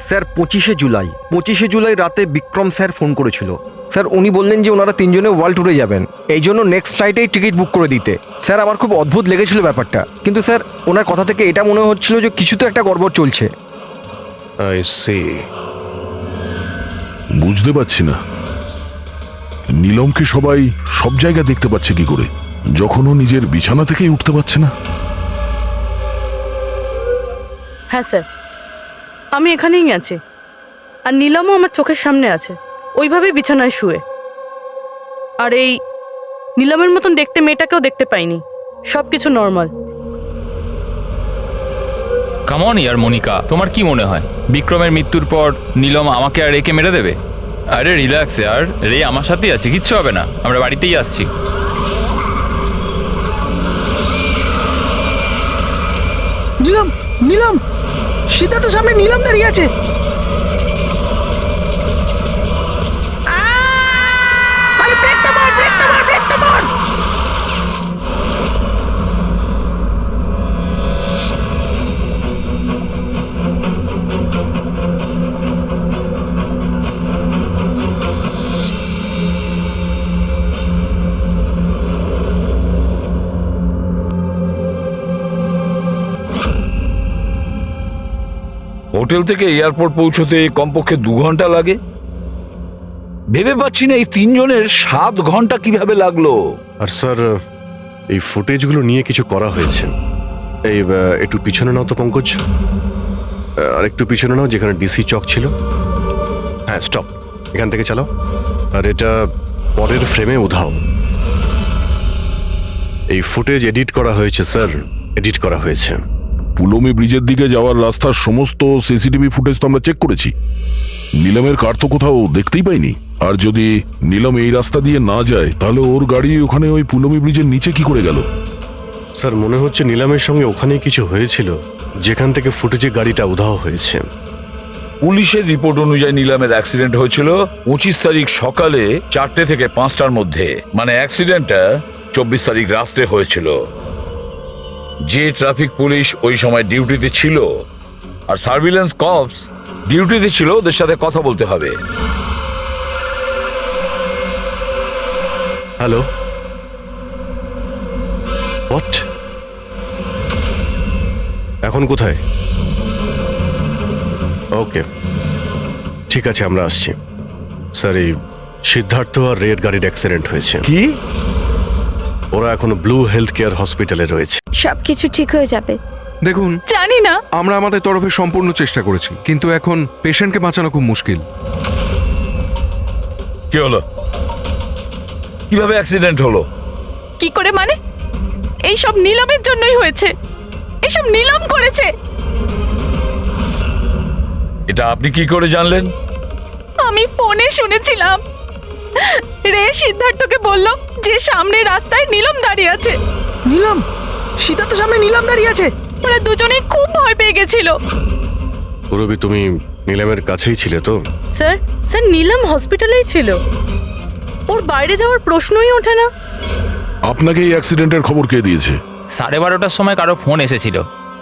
স্যার 25শে জুলাই রাতে বিক্রম স্যার ফোন করেছিল। স্যার উনি বললেন যে ওনারা 3 জনে ওয়ার্ল্ড ট্যুরে যাবেন, এই জন্য নেক্সট ফ্লাইটেই টিকিট বুক করে দিতে। স্যার আমার খুব অদ্ভুত লেগেছিল ব্যাপারটা, কিন্তু স্যার ওনার কথা থেকে এটা মনে হচ্ছিল যে কিছু তো একটা গড়বড় চলছে। I see. বুঝতে পারছি না নীলমকে সবাই সব জায়গায় দেখতে পাচ্ছে কি করে, যখন ও নিজের বিছানা থেকেই উঠতে পারছে না। হ্যাঁ স্যার, আমি এখানেই আছি, আর নীলমও আমার চোখের সামনে আছে, ওইভাবেই বিছানায় শুয়ে। আর এই নীলমের মতন দেখতে মেয়েটাকেও দেখতে পাইনি, সব কিছু নর্মাল। কামন ইয়ার মনিকা, তোমার কি মনে হয় বিক্রমের মৃত্যুর পর নীলম আমাকে আর রেকে মেরে দেবে? আরে রিল্যাক্স ইয়ার, রে আমার সাথেই আছে, কিচ্ছু হবে না, আমরা বাড়িতেই আসছি। নীলম, নীলম, সিদ্ধার্থ সামনে নীলম দাঁড়িয়ে আছে। আরে ব্রেকটা মার, ব্রেকটা মার, ব্রেকটা মার। হোটেল থেকে এয়ারপোর্ট পৌঁছতে কমপক্ষে 2 ঘন্টা লাগে। ভেবে পাচ্ছি না এই 3 জনের 7 ঘন্টা কিভাবে লাগলো। আর স্যার এই ফুটেজগুলো নিয়ে কিছু করা হয়েছে। এই একটু পিছনে নাও তো পঙ্কজ, আর একটু পিছনে নাও যেখানে ডিসি চক ছিল। হ্যাঁ স্টপ, এখান থেকে চালাও। আর এটা পরের ফ্রেমে উধাও। এই ফুটেজ এডিট করা হয়েছে স্যার, এডিট করা হয়েছে। পুলমি ব্রিজের দিকে যাওয়ার রাস্তার সমস্ত সিসিটিভি ফুটেজ তো আমরা চেক করেছি, নীলমের কার তো কোথাও দেখতেই পাইনি। আর যদি নীলম এই রাস্তা দিয়ে না যায় তাহলে ওর গাড়ি ওখানে ওই পুলমি ব্রিজের নিচে কি করে গেল? স্যার মনে হচ্ছে নীলামের সঙ্গে ওখানেই কিছু হয়েছিল, যেখান থেকে ফুটেজে গাড়িটা উধাও হয়েছে। পুলিশের রিপোর্ট অনুযায়ী নীলামের অ্যাক্সিডেন্ট হয়েছিল 25 তারিখ সকালে 4টে থেকে 5টার মধ্যে, মানে অ্যাক্সিডেন্টটা 24 তারিখ রাত্রে হয়েছিল। যে ট্রাফিক পুলিশ ওই সময় ডিউটিতে ছিল আর সার্ভিলেন্স কপস ডিউটিতে ছিল, ওদের সাথে কথা বলতে হবে। Hello, what? এখন কোথায়? ওকে ঠিক আছে, আমরা আসছি। স্যার এই সিদ্ধার্থ আর রের গাড়ির অ্যাক্সিডেন্ট হয়েছে। কি? ওরা এখন ব্লু হেলথ কেয়ার হসপিটালে রয়েছে। সবকিছু ঠিক হয়ে যাবে। দেখুন, জানি না, আমরা আমাদের তরফে সম্পূর্ণ চেষ্টা করেছি, কিন্তু এখন পেশেন্টকে বাঁচানো খুব মুশকিল। কি হলো? কিভাবে অ্যাক্সিডেন্ট হলো? কি করে মানে? এই সব নীলমের জন্যই হয়েছে, এইসব নীলম করেছে। এটা আপনি কি করে জানলেন? আমি ফোনে শুনেছিলাম, রে সিদ্ধার্থকে বলল যে সামনে রাস্তায় নীলম দাঁড়িয়ে আছে। নীলম, সিদ্ধার্থ সামনে নীলম দাঁড়িয়ে আছে। ওরা দুজনেই খুব ভয় পেয়ে গেছিল। পুরবি তুমি নীলামের কাছেই ছিলে তো? স্যার, স্যার নীলম হসপিটালেই ছিল, ওর বাইরে যাওয়ার প্রশ্নই ওঠে না। আপনাকে এই অ্যাক্সিডেন্টের খবর কে দিয়েছে? 12:30টার সময় কারো ফোন এসেছিল,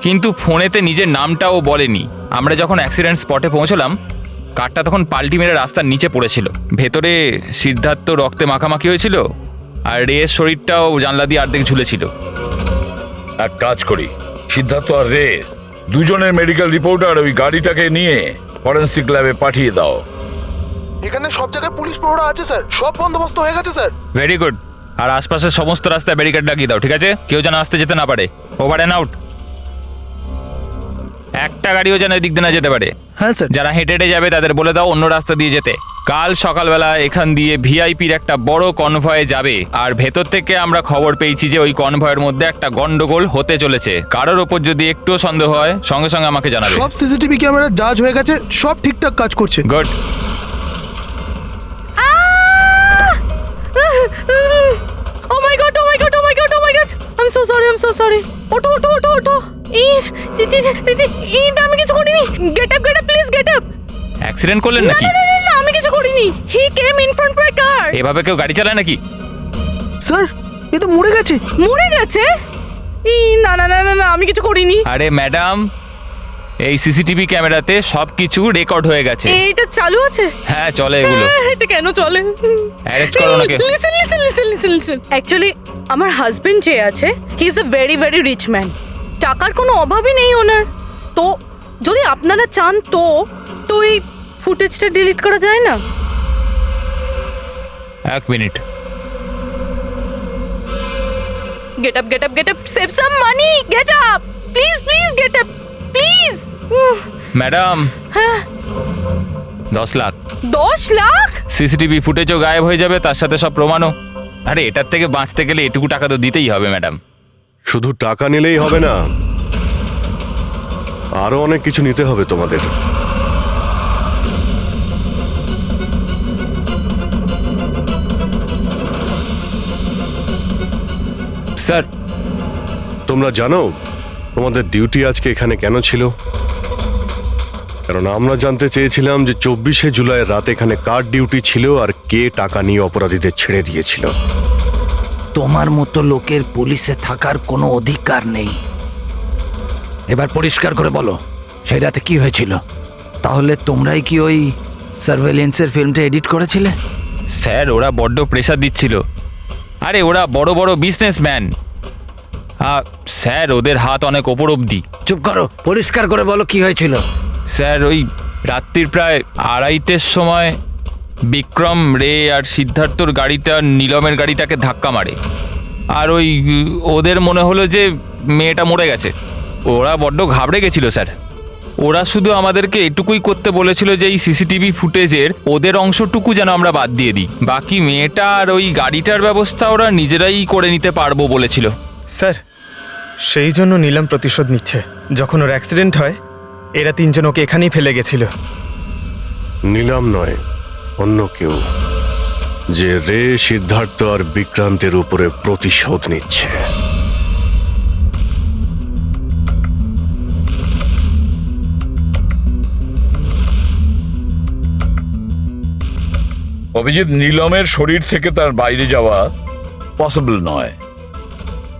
কিন্তু ফোনেতে নিজের নামটাও বলেনি। আমরা যখন অ্যাক্সিডেন্ট স্পটে পৌঁছলাম, কারটা তখন পাল্টি মেরে রাস্তার নিচে পড়েছিল। ভেতরে সিদ্ধার্থ রক্তে মাখামাখি হয়েছিল, আর রের শরীরটাও জানলা দিয়ে অর্ধেক ঝুলেছিল। এক কাজ করি, সিদ্ধার্থ আর রে দুজনের মেডিকেল রিপোর্ট আর ওই গাড়িটাকে নিয়ে ফরেন্সিক ল্যাবে পাঠিয়ে দাও। এখানে সব জায়গায় পুলিশ প্রহরা আছে স্যার, সব বন্দোবস্ত হয়ে গেছে স্যার। Very good. আর আশপাশের সমস্ত রাস্তায় ব্যারিকেড লাগিয়ে দাও, ঠিক আছে? কেউ যেন আসতে যেতে না পারে। Over and out. একটা গাড়িও যেন এদিক দিয়ে না যেতে পারে। হ্যাঁ স্যার। যারা হেঁটে হেঁটে যাবে তাদের বলে দাও অন্য রাস্তা দিয়ে যেতে। কাল সকালবেলা এখান দিয়ে ভিআইপির একটা বড় কনভয়ে যাবে, আর ভেতর থেকে আমরা খবর পেয়েছি যে ওই কনভয়ের মধ্যে একটা গন্ডগোল হতে চলেছে। কারোর ওপর যদি একটুও সন্দেহ হয় সঙ্গে সঙ্গে আমাকে জানাবে। সব সিসিটিভি ক্যামেরা জাজ হয়ে গেছে, সব ঠিকঠাক কাজ করছে। Good. Oh my god, oh my god, oh my god, oh my god. I'm so sorry, I'm so sorry. ওঠো ওঠো ওঠো ওঠো। এইটা আমি কিছু করিনি। Get up, please get up. Accident করলেন নাকি? না, আমি কিছু করিনি। He came in front of my car. এভাবে কেউ গাড়ি চালায় নাকি? স্যার, এ তো মরে গেছে। মরে গেছে? না না না না না, আমি কিছু করিনি। আরে ম্যাডাম, এই সিসিটিভি ক্যামেরাতে সব কিছু রেকর্ড হয়ে গেছে। এটা চালু আছে? হ্যাঁ চলে এগুলো। এটা কেন চলে? অ্যারেস্ট করো ওনাকে। Listen listen listen listen listen actually আমার হাজবেন্ড যে আছে, he is a very very rich man. টাকার কোনো অভাবই নেই ওনার। তো যদি আপনারা চান তো তো এই ফুটেজটা ডিলিট করা যায় না? এক minute. Get up get up get up, save some money, get up please please, get up please. Madam, হ্যাঁ 10 লাখ। 10 লাখ? সিসিটিভি ফুটেজও গায়েব হয়ে যাবে, তার সাথে সব প্রমাণও। আরে এটার থেকে বাঁচতে গেলে এটুকু টাকা তো দিতেই হবে ম্যাডাম। শুধু টাকা নিলেই হবে না, আরো অনেক কিছু নিতে হবে তোমাদের। স্যার, তোমরা জানো তোমাদের ডিউটি আজকে এখানে কেন ছিল? কারণ আমরা জানতে চেয়েছিলাম যে 24শে জুলাই রাত এখানে কার ডিউটি ছিল আর কে টাকা নিয়ে অপরাধীদের ছেড়ে দিয়েছিল। তোমার মতো লোকের পুলিশে থাকার কোনো অধিকার নেই। এবার পরিষ্কার করে বলো সেই রাতে কি হয়েছিল? তাহলে তোমরাই কি ওই সার্ভেলেন্সের ফিল্মটা এডিট করেছিলে? স্যার, ওরা বড্ড প্রেশার দিচ্ছিল। আরে ওরা বড় বড় বিজনেসম্যান, স্যার ওদের হাত অনেক ওপর অবধি। চুপ করো, পরিষ্কার করে বলো কি হয়েছিল। স্যার ওই রাত্রির প্রায় 2:30টার সময় বিক্রম, রে আর সিদ্ধার্থর গাড়িটা নীলমের গাড়িটাকে ধাক্কা মারে। আর ওই ওদের মনে হলো যে মেয়েটা মরে গেছে। ওরা বড্ড ঘাবড়ে গেছিল স্যার। ওরা শুধু আমাদেরকে এটুকুই করতে বলেছিল যে এই সিসিটিভি ফুটেজের ওদের অংশটুকু যেন আমরা বাদ দিয়ে দিই, বাকি মেয়েটা আর ওই গাড়িটার ব্যবস্থা ওরা নিজেরাই করে নিতে পারবো বলেছিল। স্যার, সেই জন্য নীলম প্রতিশোধ নিচ্ছে। যখন ওর অ্যাক্সিডেন্ট হয় এরা 3 জন ওকে এখানেই ফেলে গেছিল। নিলাম নয়, অন্য কেউ, যে রে, সিদ্ধার্থ আর বিক্রান্তের উপরে প্রতিশোধ নিচ্ছে। অভিজিৎ, নীলমের শরীর থেকে তার বাইরে যাওয়া পসিবল নয়।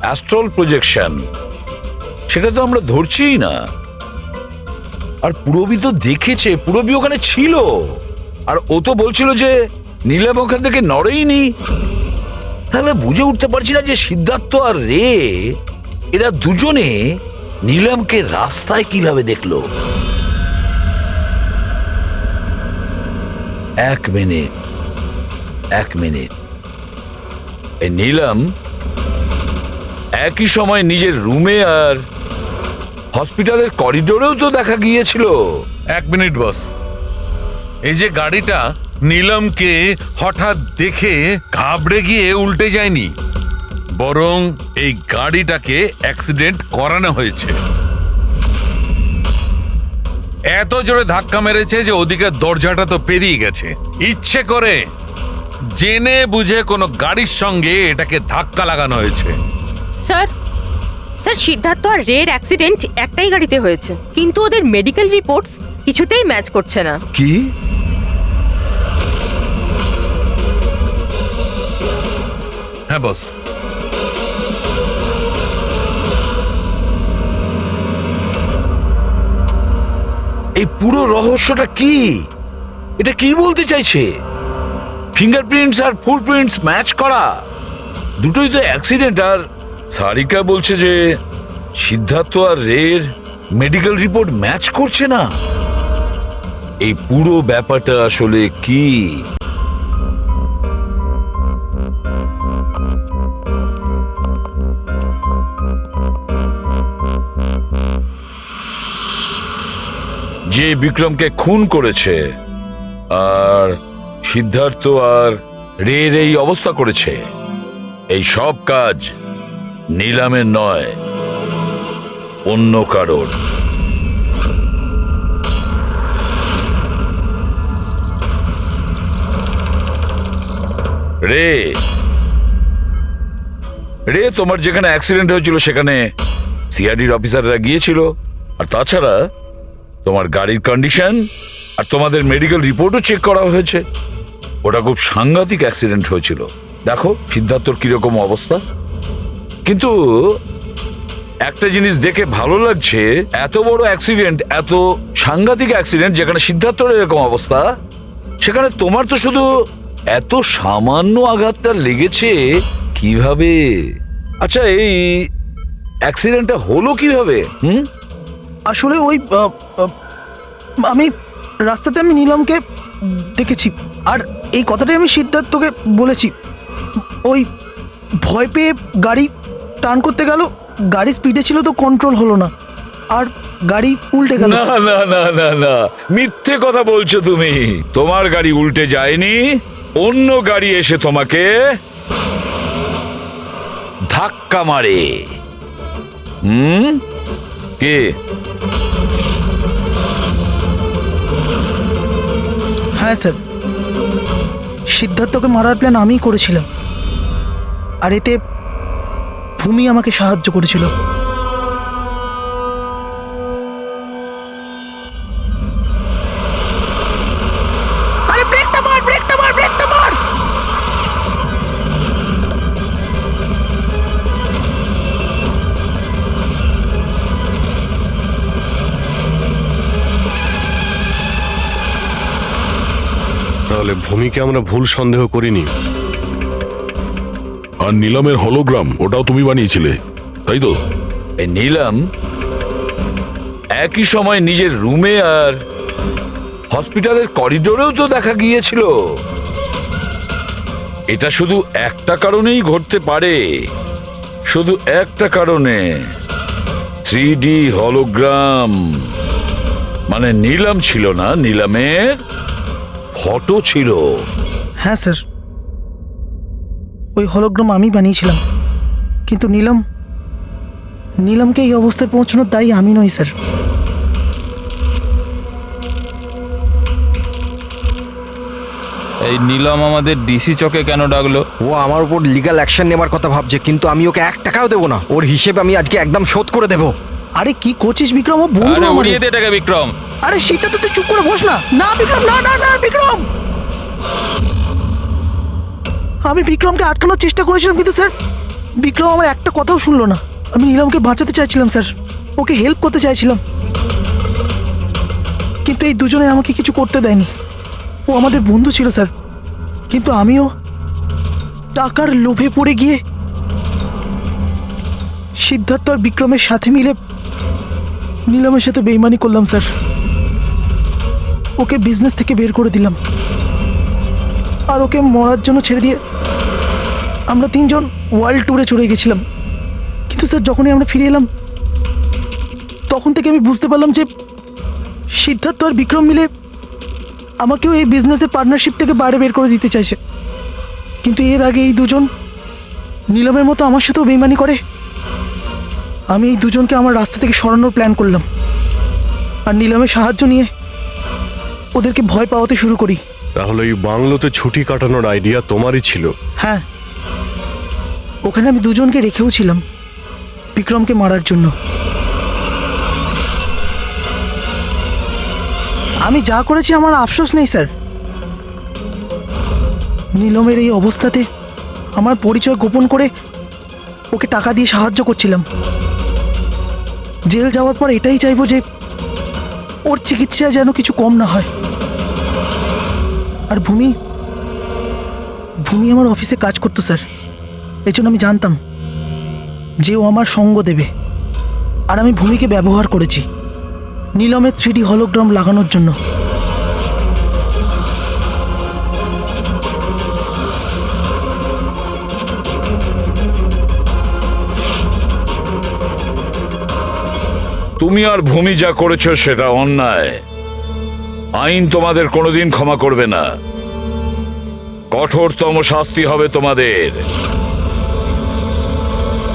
অ্যাস্ট্রাল প্রজেকশন, সেটা তো আমরা ধরছিই না। আর পুরবি তো দেখেছে, পুরবি ওখানে ছিল, আর ও তো বলছিল যে নীলম ওখান থেকে নড়েইনি। তাহলে বুঝে উঠতে পারছি না যে সিদ্ধার্থ আর রে, এরা দুজনে নীলমকে রাস্তায় কিভাবে দেখলো। এক মিনিট, এই নীলম একই সময় নিজের রুমে আর হসপিটালের করিডোরেও তো দেখা গিয়েছিল। 1 মিনিট বস, এই যে গাড়িটা নীলমকে হঠাৎ দেখে ঘাবড়ে গিয়ে উল্টে যায়নি, বরং এই গাড়িটাকে অ্যাক্সিডেন্ট করানো হয়েছে। এত জোরে ধাক্কা মেরেছে যে ওদিকে দরজাটা তো পেরিয়ে গেছে। ইচ্ছে করে জেনে বুঝে কোনো গাড়ির সঙ্গে এটাকে ধাক্কা লাগানো হয়েছে। স্যার, সিদ্ধার্থ আর রের অ্যাক্সিডেন্ট একটাই গাড়িতে হয়েছে, কিন্তু ওদের মেডিকেল রিপোর্টস কিছুতেই ম্যাচ করছে না। কি? হ্যাঁ বস, এই পুরো রহস্যটা কি? এটা কি বলতে চাইছে? ফিঙ্গারপ্রিন্টস আর ফুটপ্রিন্টস ম্যাচ করা, দুটোই তো অ্যাক্সিডেন্ট। আর সারিকা বলছে যে সিদ্ধার্থ আর রের মেডিকেল রিপোর্ট ম্যাচ করছে না। এই পুরো ব্যাপারটা আসলে কি? যে বিক্রমকে খুন করেছে আর সিদ্ধার্থ আর রের এই অবস্থা করেছে, এই সব কাজ নীলামের নয়, অন্য কারোর। রে তোমার যেখানে অ্যাক্সিডেন্ট হয়েছিল সেখানে সিআইডির অফিসাররা গিয়েছিল। আর তাছাড়া তোমার গাড়ির কন্ডিশন আর তোমাদের মেডিকেল রিপোর্টও চেক করা হয়েছে। ওটা খুব সাংঘাতিক অ্যাক্সিডেন্ট হয়েছিল। দেখো সিদ্ধার্থর কিরকম অবস্থা। কিন্তু একটা জিনিস দেখে ভালো লাগছে, এত বড় অ্যাক্সিডেন্ট, এত সাংঘাতিক অ্যাক্সিডেন্ট যেখানে সিদ্ধার্থর এরকম অবস্থা, সেখানে তোমার তো শুধু এত সামান্য আঘাতটা লেগেছে কিভাবে? আচ্ছা, এই অ্যাক্সিডেন্টটা হলো কিভাবে? আসলে ওই আমি রাস্তাতে আমি নীলমকে দেখেছি, আর এই কথাটাই আমি সিদ্ধার্থকে বলেছি। ওই ভয় পেয়ে গাড়ি টার্ন করতে গেল, গাড়ি স্পিডে ছিল তো কন্ট্রোল হলো না, আর গাড়ি উল্টে গেল। না না না না না, মিথ্যে কথা বলছো তুমি। তোমার গাড়ি উল্টে যায়নি, অন্য গাড়ি এসে তোমাকে ধাক্কা মারে। কে? হ্যাঁ স্যার, সিদ্ধার্থকে মারার প্ল্যান আমিই করেছিলাম, আর এতে ভূমি আমাকে সাহায্য করেছিল। আরে ব্রেকটা মার, ব্রেকটা মার, ব্রেকটা মার! তাহলে ভূমিকে আমরা ভুল সন্দেহ করিনি। আর নিলামের হলোগ্রাম ওটাও তুমি বানিয়েছিলে, তাই তো? এই নিলাম একই সময় নিজের রুমে আর হসপিটালের করিডোরেও তো দেখা গিয়েছিল। এটা শুধু একটা কারণেই ঘটতে পারে, শুধু একটা কারণে। 3D হলোগ্রাম মানে নিলাম ছিল না, নিলামের ফটো ছিল। হ্যাঁ স্যার, ওই হলোগ্রাম আমি বানিয়েছিলাম, কিন্তু নীলমকে এই অবস্থায় পৌঁছানোর দায়ী আমি নই স্যার। এই নীলম আমাদের ডিসি চকে কেন ডাকলো? ও আমার উপর লিগ্যাল অ্যাকশন নেবার কথা ভাবছে, কিন্তু আমি ওকে 1 টাকাও দেবো না। ওর হিসেব আমি আজকে একদম শোধ করে দেবো। আরে কি করছিস বিক্রম? ও বন্ধু আরে আমাদের। উড়িয়ে দে এটাকে বিক্রম। আরে সিদ্ধার্থ, তুই চুপ করে বস না। না বিক্রম, না না না বিক্রম, আমি বিক্রমকে আটকানোর চেষ্টা করেছিলাম, কিন্তু স্যার বিক্রম আমার একটা কথাও শুনলো না। আমি নীলমকে বাঁচাতে চাইছিলাম স্যার, ওকে হেল্প করতে চাইছিলাম, কিন্তু এই দুজনে আমাকে কিছু করতে দেয়নি। ও আমাদের বন্ধু ছিল স্যার, কিন্তু আমিও টাকার লোভে পড়ে গিয়ে সিদ্ধার্থ আর বিক্রমের সাথে মিলে নীলমের সাথে বেইমানি করলাম স্যার। ওকে বিজনেস থেকে বের করে দিলাম, আর ওকে মরার জন্য ছেড়ে দিয়ে আমরা 3 জন ওয়ার্ল্ড ট্যুরে চলে গেছিলাম। কিন্তু স্যার যখনই আমরা ফিরে এলাম, তখন থেকে আমি বুঝতে পারলাম যে সিদ্ধার্থ আর বিক্রম মিলে আমাকেও এই বিজনেসের পার্টনারশিপ থেকে বাইরে বের করে দিতে চাইছে। কিন্তু এর আগে এই দুজন নীলমের মতো আমার সাথেও বেইমানি করে। আমি এই দুজনকে আমার রাস্তা থেকে সরানোর প্ল্যান করলাম, আর নীলমের সাহায্য নিয়ে ওদেরকে ভয় পাওয়াতে শুরু করি। তাহলে এই বাংলোতে ছুটি কাটানোর আইডিয়া তোমারই ছিল? হ্যাঁ, ওখানে আমি দুজনকে রেখেও ছিলাম বিক্রমকে মারার জন্য। আমি যা করেছি আমার আফসোস নেই স্যার। নীলমের এই অবস্থাতে আমার পরিচয় গোপন করে ওকে টাকা দিয়ে সাহায্য করছিলাম। জেল যাওয়ার পর এটাই চাইবো যে ওর চিকিৎসায় যেন কিছু কম না হয়। আর ভূমি আমার অফিসে কাজ করতো স্যার, এই জন্য আমি জানতাম যে ও আমার সঙ্গ দেবে, আর আমি ভূমিকে ব্যবহার করেছি নীলমের 3D হলোগ্রাম লাগানোর জন্য। তুমি আর ভূমি যা করেছো সেটা অন্যায়। আইন তোমাদের কোনোদিন ক্ষমা করবে না, কঠোরতম শাস্তি হবে তোমাদের।